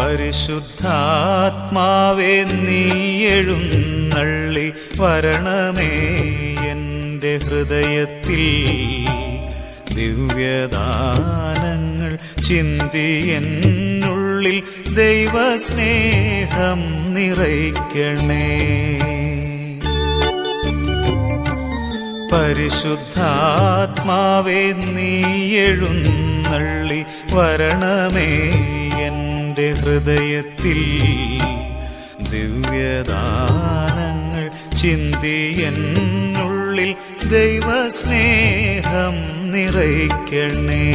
പരിശുദ്ധാത്മാവേ നീ എഴുന്നള്ളി വരണമേ എൻ്റെ ഹൃദയത്തിൽ. ദിവ്യദാനങ്ങൾ ചിന്തി എന്നുള്ളിൽ ദൈവസ്നേഹം നിറയ്ക്കണേ. പരിശുദ്ധാത്മാവേ നീ എഴുന്നള്ളി വരണമേ എൻ്റെ ഹൃദയത്തിൽ. ദിവ്യദാനങ്ങൾ ചിന്തി എന്നുള്ളിൽ ദൈവസ്നേഹം നിറയ്ക്കണേ.